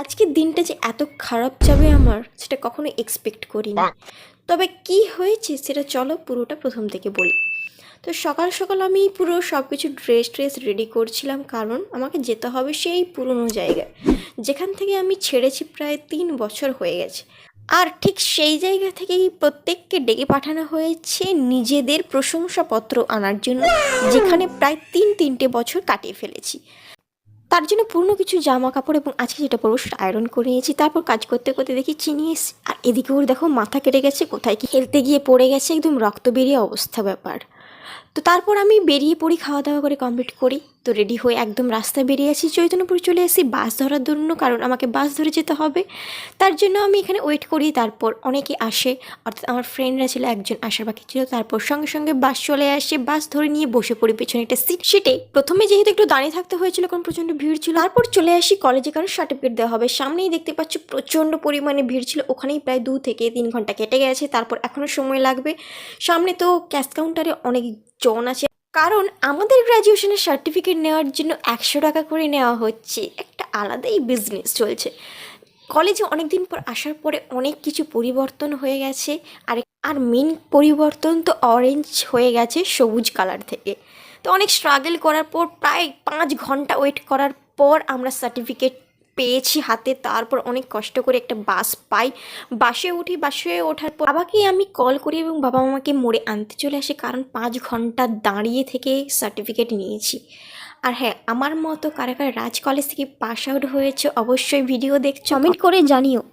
আজকের দিনটা যে এত খারাপ যাবে আমার সেটা কখনো এক্সপেক্ট করিনি। তবে কি হয়েছে সেটা চলো পুরোটা প্রথম থেকে বলি। তো সকাল সকাল আমি পুরো সব কিছু ড্রেস রেডি করছিলাম, কারণ আমাকে যেতে হবে সেই পুরনো জায়গায় যেখান থেকে আমি ছেড়েছি প্রায় 3 বছর হয়ে গেছে। আর ঠিক সেই জায়গা থেকেই প্রত্যেককে ডেকে পাঠানো হয়েছে নিজেদের প্রশংসাপত্র আনার জন্য, যেখানে প্রায় তিনটে বছর কাটিয়ে ফেলেছি। তার জন্য পুরনো কিছু জামা কাপড় এবং আজকে যেটা পরবো সেটা আয়রন করে নিয়েছি। তারপর কাজ করতে করতে দেখি চিনি এসে, আর এদিকে ওর দেখো মাথা কেটে গেছে, কোথায় কি খেলতে গিয়ে পড়ে গেছে, একদম রক্ত বেরিয়ে অবস্থা ব্যাপার। তো তারপর আমি বেরিয়ে পড়ি, খাওয়া দাওয়া করে কমপ্লিট করি। তো রেডি হয়ে একদম রাস্তায় বেরিয়ে আসি, চৈতন্যপুর চলে আসি বাস ধরার জন্য, কারণ আমাকে বাস ধরে যেতে হবে। তার জন্য আমি এখানে ওয়েট করি। তারপর অনেকে আসে, অর্থাৎ আমার ফ্রেন্ডরা ছিল, একজন আসার বাকি ছিল। তারপর সঙ্গে সঙ্গে বাস চলে আসে, বাস ধরে নিয়ে বসে পড়ি পেছনে একটা সিটে। প্রথমে যেহেতু একটু দাঁড়িয়ে থাকতে হয়েছিল কারণ প্রচণ্ড ভিড় ছিল। তারপর চলে আসি কলেজে, কারণ সার্টিফিকেট দেওয়া হবে। সামনেই দেখতে পাচ্ছি প্রচণ্ড পরিমাণে ভিড় ছিল, ওখানেই প্রায় 2 থেকে 3 ঘন্টা কেটে গেছে। তারপর এখনও সময় লাগবে। সামনে তো ক্যাশ কাউন্টারে অনেক জন আছে, কারণ আমাদের গ্র্যাজুয়েশনের সার্টিফিকেট নেওয়ার জন্য 100 টাকা করে নেওয়া হচ্ছে। একটা আলাদাই বিজনেস চলছে। কলেজে অনেক দিন পর আসার পরে অনেক কিছু পরিবর্তন হয়ে গেছে। আর আর মেন পরিবর্তন তো অরেঞ্জ হয়ে গেছে সবুজ কালার থেকে। তো অনেক স্ট্রাগল করার পর প্রায় 5 ঘন্টা ওয়েট করার পর আমরা সার্টিফিকেট পেয়েছি হাতে। তারপর অনেক কষ্ট করে একটা বাস পাই, বাসে উঠি। বাসে ওঠার পর বাবাকে আমি কল করি এবং বাবা আমাকে মোড়ে আনতে চলে আসে, কারণ 5 ঘন্টা দাঁড়িয়ে থেকে সার্টিফিকেট নিয়েছি। আর হ্যাঁ, আমার মতো কারা কারা রাজ কলেজ থেকে পাস আউট হয়েছে অবশ্যই ভিডিও দেখছো, কমেন্ট করে জানিও।